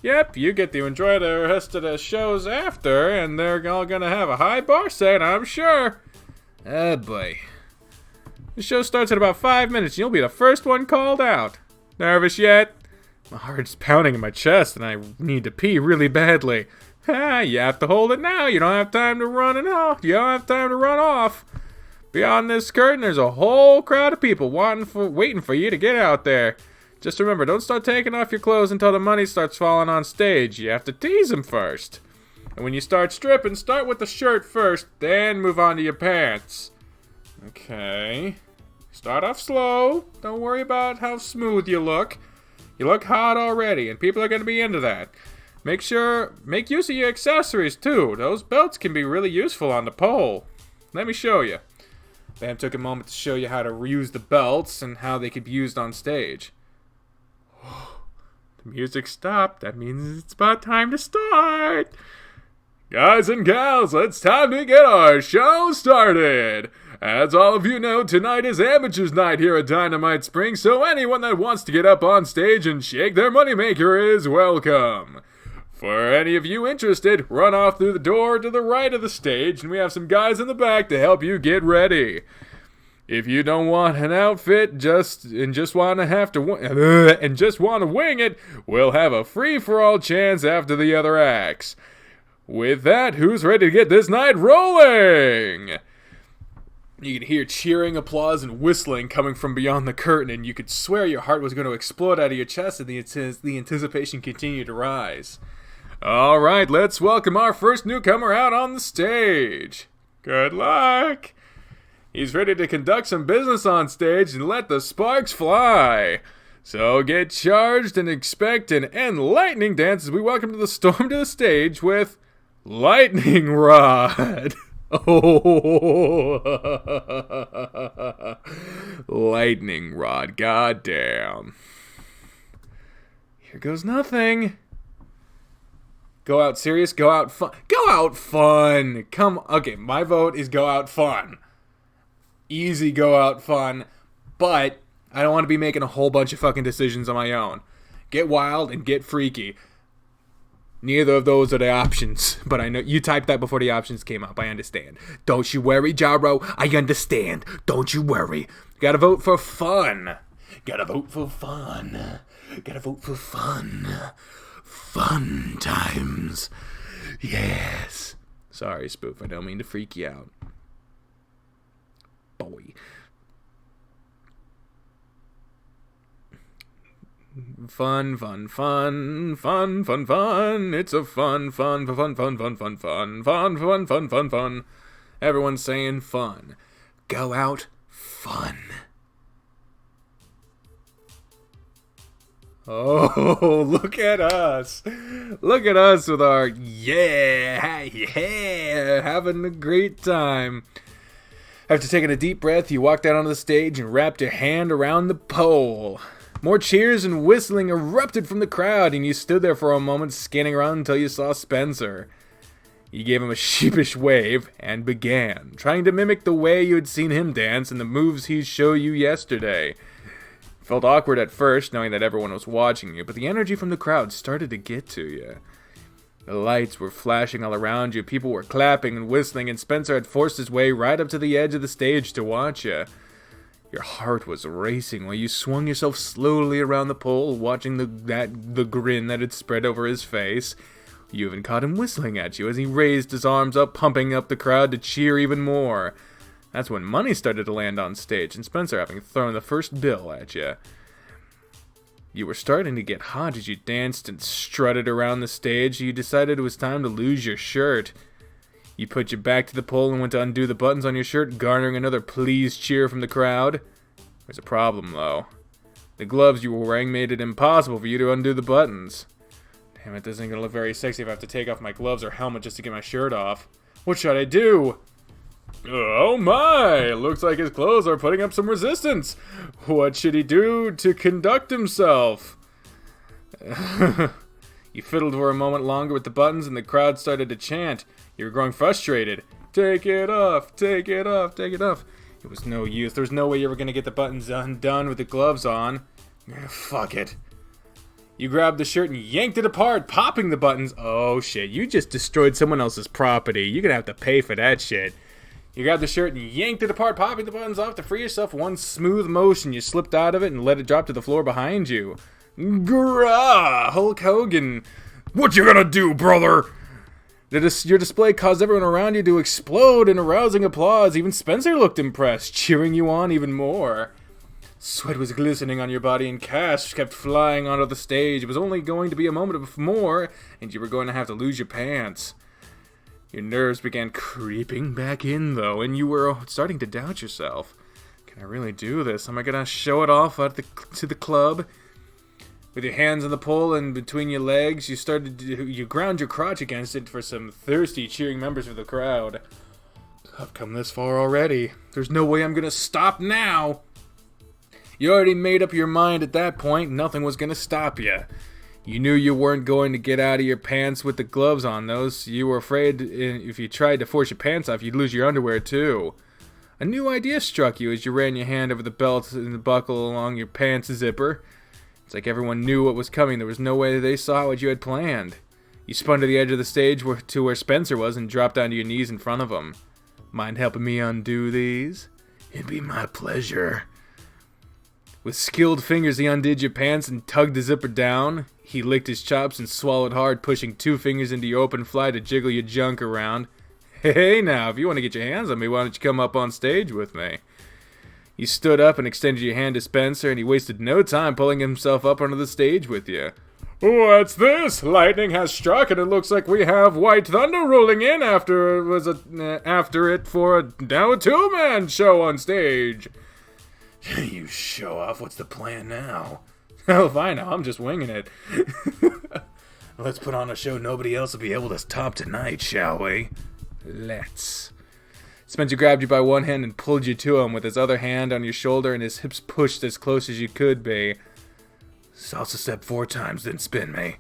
Yep, you get to enjoy the rest of the shows after, and they're all gonna have a high bar set, I'm sure. Oh boy. The show starts in about 5 minutes, and you'll be the first one called out. Nervous yet? My heart's pounding in my chest, and I need to pee really badly. Ha! You have to hold it now. You don't have time to run off. Beyond this curtain, there's a whole crowd of people waiting for you to get out there. Just remember, don't start taking off your clothes until the money starts falling on stage. You have to tease them first. And when you start stripping, start with the shirt first, then move on to your pants. Okay. Start off slow. Don't worry about how smooth you look. You look hot already, and people are going to be into that. Make use of your accessories, too. Those belts can be really useful on the pole. Let me show you. Bam took a moment to show you how to use the belts and how they could be used on stage. The music stopped. That means it's about time to start. Guys and gals, it's time to get our show started. As all of you know, tonight is Amateurs Night here at Dynamite Springs, so anyone that wants to get up on stage and shake their moneymaker is welcome. For any of you interested, run off through the door to the right of the stage, and we have some guys in the back to help you get ready. If you don't want an outfit, just want to wing it, we'll have a free-for-all chance after the other acts. With that, who's ready to get this night rolling? You could hear cheering, applause, and whistling coming from beyond the curtain, and you could swear your heart was going to explode out of your chest as the anticipation continued to rise. All right, let's welcome our first newcomer out on the stage. Good luck! He's ready to conduct some business on stage and let the sparks fly. So get charged and expect an enlightening dance as we welcome to the storm to the stage with Lightning Rod. Oh, Lightning Rod, goddamn. Here goes nothing. Go out serious, go out fun. Go out fun. Okay, my vote is go out fun. Easy go out fun, but I don't want to be making a whole bunch of fucking decisions on my own. Get wild and get freaky. Neither of those are the options, but I know you typed that before the options came up. I understand. Don't you worry, Jaro. I understand. Don't you worry. Gotta vote for fun. Gotta vote for fun. Gotta vote for fun. Fun times. Yes. Sorry, Spoof. I don't mean to freak you out. Boy. Fun, fun, fun, fun, fun, fun. It's a fun, fun, fun, fun, fun, fun, fun, fun, fun, fun, fun, fun. Everyone's saying fun. Go out, fun. Oh, look at us. Look at us with our yeah, having a great time. After taking a deep breath, you walked out onto the stage and wrapped your hand around the pole. More cheers and whistling erupted from the crowd, and you stood there for a moment, scanning around until you saw Spencer. You gave him a sheepish wave and began, trying to mimic the way you had seen him dance and the moves he showed you yesterday. It felt awkward at first, knowing that everyone was watching you, but the energy from the crowd started to get to you. The lights were flashing all around you, people were clapping and whistling, and Spencer had forced his way right up to the edge of the stage to watch you. Your heart was racing while you swung yourself slowly around the pole, watching the grin that had spread over his face. You even caught him whistling at you as he raised his arms up, pumping up the crowd to cheer even more. That's when money started to land on stage, and Spencer having thrown the first bill at you. You were starting to get hot as you danced and strutted around the stage. You decided it was time to lose your shirt. You put your back to the pole and went to undo the buttons on your shirt, garnering another pleased cheer from the crowd. There's a problem, though. The gloves you were wearing made it impossible for you to undo the buttons. Damn it, this isn't gonna look very sexy if I have to take off my gloves or helmet just to get my shirt off. What should I do? Oh my! Looks like his clothes are putting up some resistance. What should he do to conduct himself? You fiddled for a moment longer with the buttons and the crowd started to chant. You were growing frustrated. Take it off, take it off, take it off. It was no use. There was no way you were going to get the buttons undone with the gloves on. Fuck it. You grabbed the shirt and yanked it apart, popping the buttons. Oh shit, you just destroyed someone else's property. You're going to have to pay for that shit. You grabbed the shirt and yanked it apart, popping the buttons off to free yourself. One smooth motion, you slipped out of it and let it drop to the floor behind you. Grah! Hulk Hogan. What you gonna do, brother? Your display caused everyone around you to explode in arousing applause. Even Spencer looked impressed, cheering you on even more. Sweat was glistening on your body and cash kept flying onto the stage. It was only going to be a moment more, and you were going to have to lose your pants. Your nerves began creeping back in, though, and you were starting to doubt yourself. Can I really do this? Am I going to show it off to the club? With your hands on the pole and between your legs, you ground your crotch against it for some thirsty, cheering members of the crowd. I've come this far already. There's no way I'm gonna stop now. You already made up your mind at that point. Nothing was gonna stop you. You knew you weren't going to get out of your pants with the gloves on, though. So you were afraid if you tried to force your pants off, you'd lose your underwear too. A new idea struck you as you ran your hand over the belt and the buckle along your pants zipper. It's like everyone knew what was coming. There was no way they saw what you had planned. You spun to the edge of the stage to where Spencer was and dropped onto your knees in front of him. Mind helping me undo these? It'd be my pleasure. With skilled fingers, he undid your pants and tugged the zipper down. He licked his chops and swallowed hard, pushing 2 fingers into your open fly to jiggle your junk around. Hey now, if you want to get your hands on me, why don't you come up on stage with me? You stood up and extended your hand to Spencer, and he wasted no time pulling himself up onto the stage with you. What's this? Lightning has struck, and it looks like we have White Thunder rolling in after it for now a two-man show on stage. You show off. What's the plan now? Hell if I know. I'm just winging it. Let's put on a show nobody else will be able to top tonight, shall we? Let's. Spencer grabbed you by one hand and pulled you to him with his other hand on your shoulder and his hips pushed as close as you could be. Salsa step 4 times, then spin me.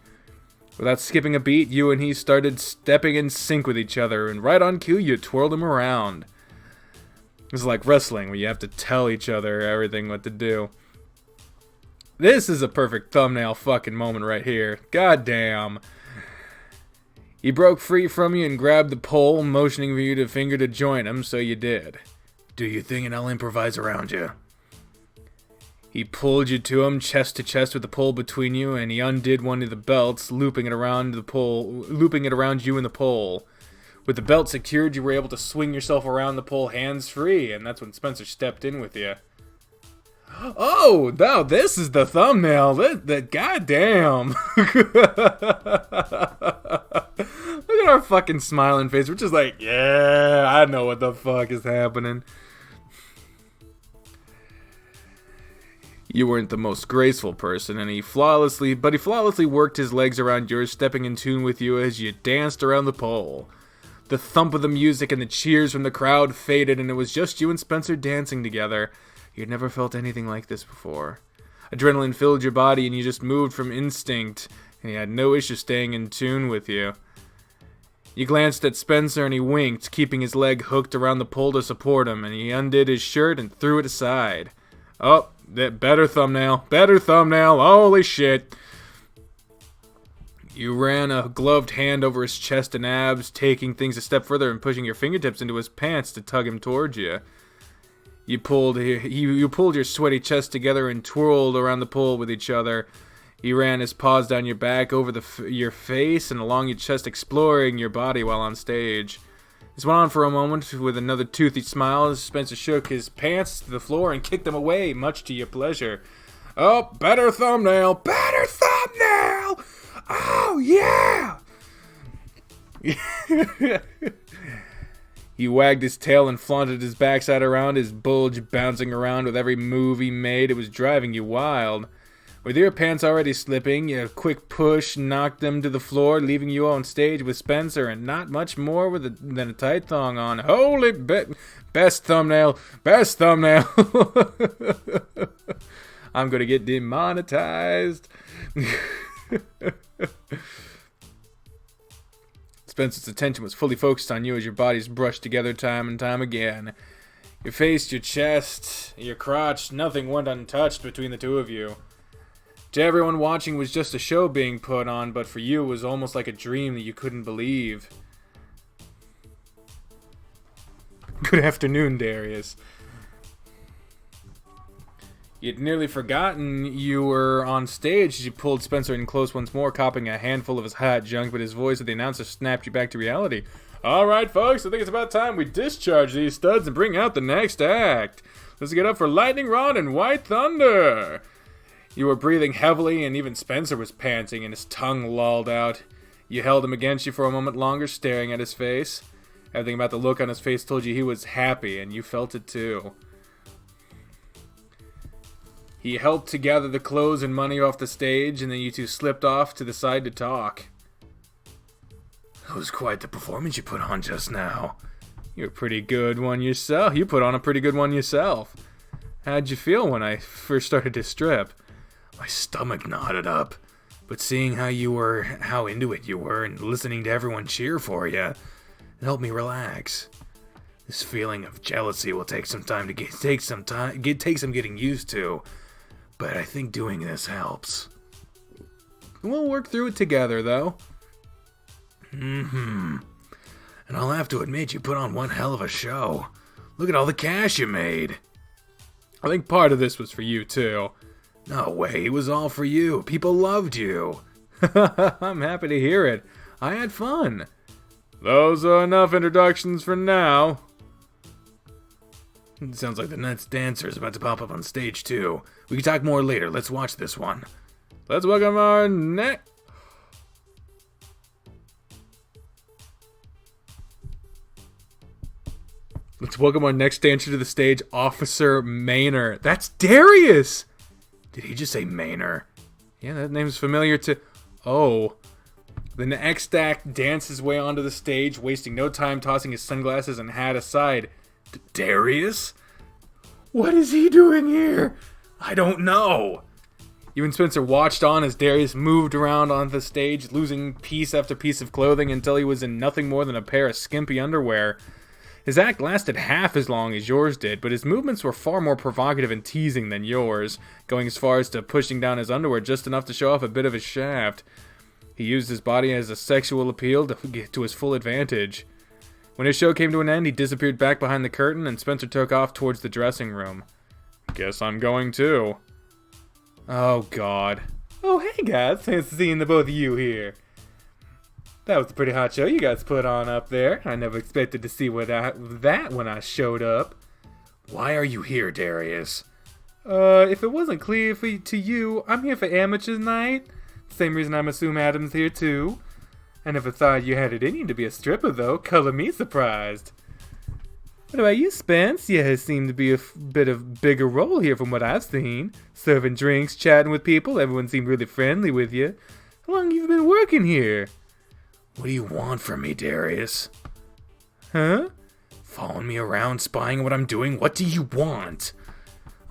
Without skipping a beat, you and he started stepping in sync with each other, and right on cue, you twirled him around. It's like wrestling, where you have to tell each other everything what to do. This is a perfect thumbnail fucking moment right here. God damn. He broke free from you and grabbed the pole, motioning for you to finger to join him, so you did. Do your thing and I'll improvise around you. He pulled you to him, chest to chest with the pole between you, and he undid one of the belts, looping it around you and the pole. With the belt secured, you were able to swing yourself around the pole hands-free, and that's when Spencer stepped in with you. Oh, now this is the thumbnail. That goddamn. Look at our fucking smiling face. We're just like, yeah, I know what the fuck is happening. You weren't the most graceful person, and he flawlessly worked his legs around yours, stepping in tune with you as you danced around the pole. The thump of the music and the cheers from the crowd faded, and it was just you and Spencer dancing together. You'd never felt anything like this before. Adrenaline filled your body, and you just moved from instinct, and he had no issue staying in tune with you. You glanced at Spencer, and he winked, keeping his leg hooked around the pole to support him, and he undid his shirt and threw it aside. Oh, better thumbnail, holy shit. You ran a gloved hand over his chest and abs, taking things a step further and pushing your fingertips into his pants to tug him towards you. You pulled your sweaty chest together and twirled around the pole with each other. He ran his paws down your back, over your face, and along your chest, exploring your body while on stage. This went on for a moment with another toothy smile as Spencer shook his pants to the floor and kicked them away, much to your pleasure. Oh, better thumbnail! Oh, yeah! He wagged his tail and flaunted his backside around, his bulge bouncing around with every move he made. It was driving you wild. With your pants already slipping, a quick push knocked them to the floor, leaving you on stage with Spencer and not much more than a tight thong on. Holy best thumbnail. I'm gonna get demonetized. Spencer's attention was fully focused on you as your bodies brushed together time and time again. Your face, your chest, your crotch, nothing went untouched between the two of you. To everyone watching, it was just a show being put on, but for you, it was almost like a dream that you couldn't believe. Good afternoon, Darius. You'd nearly forgotten you were on stage as you pulled Spencer in close once more, copping a handful of his hot junk, but his voice of the announcer snapped you back to reality. All right, folks, I think it's about time we discharge these studs and bring out the next act. Let's get up for Lightning Rod and White Thunder. You were breathing heavily, and even Spencer was panting, and his tongue lolled out. You held him against you for a moment longer, staring at his face. Everything about the look on his face told you he was happy, and you felt it too. He helped to gather the clothes and money off the stage, and then you two slipped off to the side to talk. That was quite the performance you put on just now. You're a pretty good one yourself. You put on a pretty good one yourself. How'd you feel when I first started to strip? My stomach knotted up, but seeing how into it you were, and listening to everyone cheer for you, it helped me relax. This feeling of jealousy will take some getting used to, but I think doing this helps. We'll work through it together, though. And I'll have to admit, you put on one hell of a show. Look at all the cash you made. I think part of this was for you, too. No way, it was all for you. People loved you. I'm happy to hear it. I had fun. Those are enough introductions for now. It sounds like the next dancer is about to pop up on stage, too. We can talk more later. Let's watch this one. Let's welcome our next... Let's welcome our next dancer to the stage, Officer Maynor. That's Darius! Did he just say Maynor? Yeah, that name's familiar to... Oh. The next act dances his way onto the stage, wasting no time tossing his sunglasses and hat aside. Darius? What is he doing here? I don't know. You and Spencer watched on as Darius moved around on the stage, losing piece after piece of clothing until he was in nothing more than a pair of skimpy underwear. His act lasted half as long as yours did, but his movements were far more provocative and teasing than yours, going as far as to pushing down his underwear just enough to show off a bit of his shaft. He used his body as a sexual appeal to get to his full advantage. When his show came to an end, he disappeared back behind the curtain, and Spencer took off towards the dressing room. Guess I'm going too. Oh, God. Oh, hey, guys. Thanks for seeing the both of you here. That was a pretty hot show you guys put on up there. I never expected to see that when I showed up. Why are you here, Darius? If it wasn't clear to you, I'm here for Amateur Night. Same reason I'm assuming Adam's here, too. I never thought you had it in you to be a stripper, though. Color me surprised. What about you, Spence? You seem to be a bit of bigger role here from what I've seen. Serving drinks, chatting with people. Everyone seemed really friendly with you. How long have you been working here? What do you want from me, Darius? Huh? Following me around, spying what I'm doing? What do you want?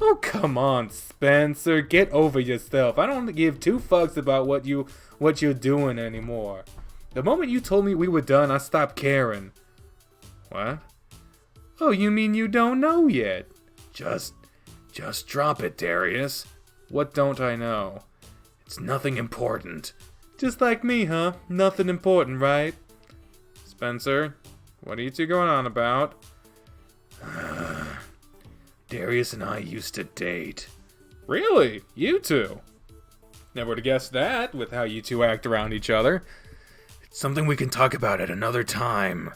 Oh, come on, Spencer. Get over yourself. I don't give two fucks about what you're doing anymore. The moment you told me we were done, I stopped caring. What? Oh, you mean you don't know yet? Just drop it, Darius. What don't I know? It's nothing important. Just like me, huh? Nothing important, right? Spencer, what are you two going on about? Darius and I used to date. Really? You two? Never would have guessed that with how you two act around each other. It's something we can talk about at another time.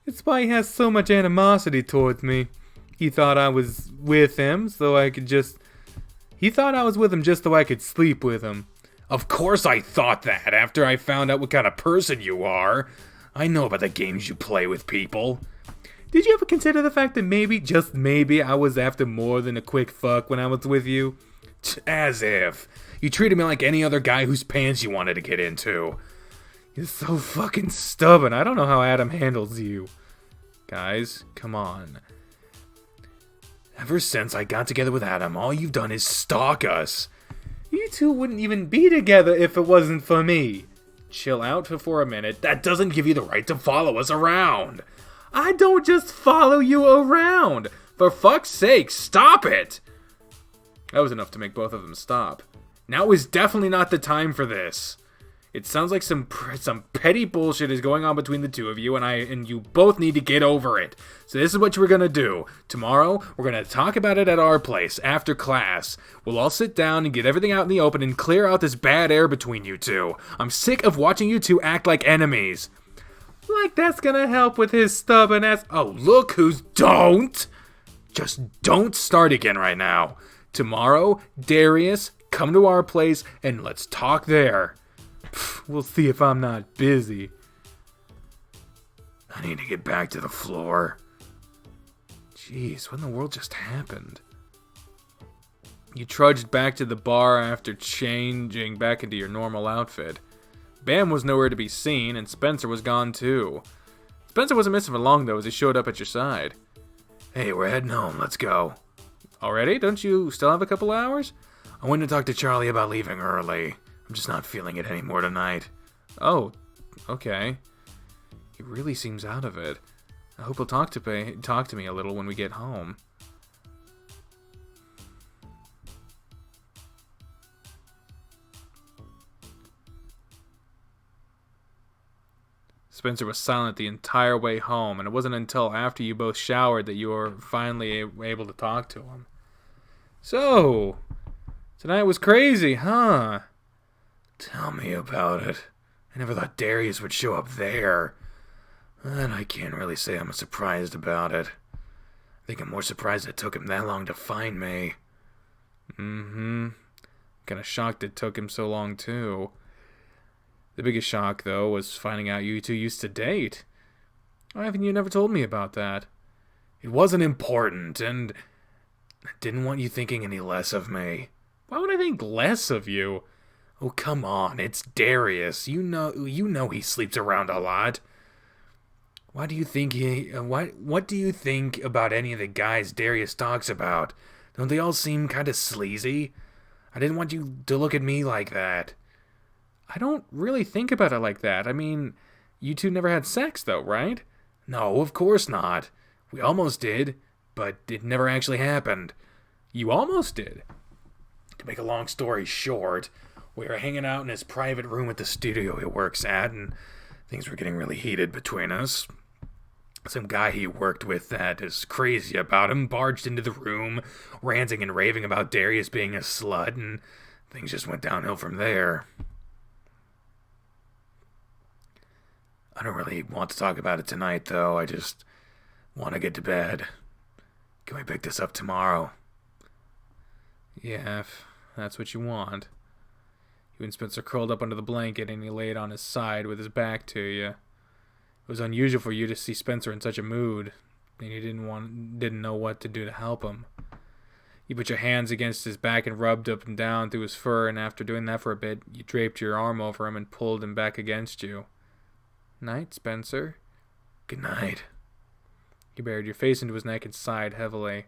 It's why he has so much animosity towards me. He thought I was with him so I could just... He thought I was with him just so I could sleep with him. Of course I thought that after I found out what kind of person you are. I know about the games you play with people. Did you ever consider the fact that maybe, just maybe, I was after more than a quick fuck when I was with you? As if. You treated me like any other guy whose pants you wanted to get into. You're so fucking stubborn. I don't know how Adam handles you. Guys, come on. Ever since I got together with Adam, all you've done is stalk us. You two wouldn't even be together if it wasn't for me. Chill out for a minute. That doesn't give you the right to follow us around. I don't just follow you around. For fuck's sake, stop it. That was enough to make both of them stop. Now is definitely not the time for this. It sounds like some petty bullshit is going on between the two of you, and you both need to get over it. So this is what we're gonna do. Tomorrow, we're gonna talk about it at our place, after class. We'll all sit down and get everything out in the open and clear out this bad air between you two. I'm sick of watching you two act like enemies. Like that's gonna help with his stubborn ass. Oh, look who's don't! Just don't start again right now. Tomorrow, Darius, come to our place and let's talk there. We'll see if I'm not busy. I need to get back to the floor. Jeez, what in the world just happened? You trudged back to the bar after changing back into your normal outfit. Bam was nowhere to be seen, and Spencer was gone too. Spencer wasn't missing for long though, as he showed up at your side. Hey, we're heading home, let's go. Already? Don't you still have a couple hours? I went to talk to Charlie about leaving early. I'm just not feeling it anymore tonight. Oh, okay. He really seems out of it. I hope he'll talk to me a little when we get home. Spencer was silent the entire way home, and it wasn't until after you both showered that you were finally able to talk to him. So, tonight was crazy, huh? Tell me about it. I never thought Darius would show up there. And I can't really say I'm surprised about it. I think I'm more surprised it took him that long to find me. Kinda shocked it took him so long, too. The biggest shock, though, was finding out you two used to date. Why haven't you never told me about that? It wasn't important, and I didn't want you thinking any less of me. Why would I think less of you? Oh, come on, it's Darius. You know he sleeps around a lot. Why do you think what do you think about any of the guys Darius talks about? Don't they all seem kind of sleazy? I didn't want you to look at me like that. I don't really think about it like that. I mean, you two never had sex, though, right? No, of course not. We almost did, but it never actually happened. You almost did. To make a long story short, we were hanging out in his private room at the studio he works at, and things were getting really heated between us. Some guy he worked with that is crazy about him barged into the room, ranting and raving about Darius being a slut, and things just went downhill from there. I don't really want to talk about it tonight, though. I just want to get to bed. Can we pick this up tomorrow? Yeah, if that's what you want. You and Spencer curled up under the blanket, and he laid on his side with his back to you. It was unusual for you to see Spencer in such a mood, and you didn't know what to do to help him. You put your hands against his back and rubbed up and down through his fur, and after doing that for a bit, you draped your arm over him and pulled him back against you. Night, Spencer. Good night. You buried your face into his neck and sighed heavily.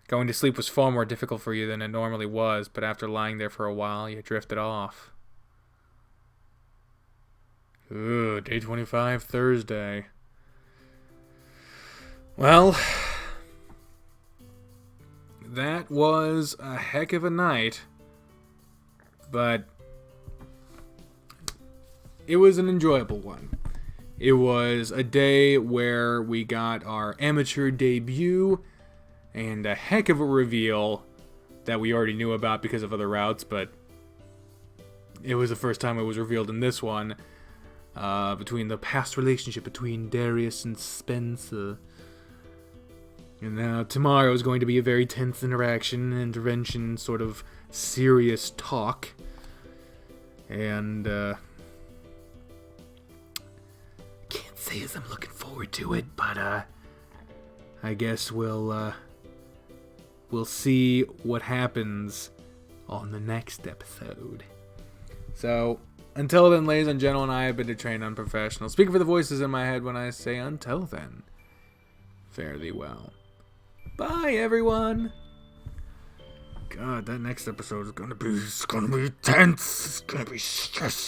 Going to sleep was far more difficult for you than it normally was, but after lying there for a while, you drifted off. Ooh, day 25, Thursday. Well, that was a heck of a night, but it was an enjoyable one. It was a day where we got our amateur debut and a heck of a reveal that we already knew about because of other routes, but it was the first time it was revealed in this one. Between the past relationship between Darius and Spencer. And now tomorrow is going to be a very tense intervention, sort of serious talk. And, can't say as I'm looking forward to it, but, I guess we'll see what happens on the next episode. So, until then, ladies and gentlemen, I have been a trained unprofessional. Speaking for the voices in my head when I say until then, fare thee well. Bye, everyone. God, that next episode is gonna be tense. It's gonna be stressful.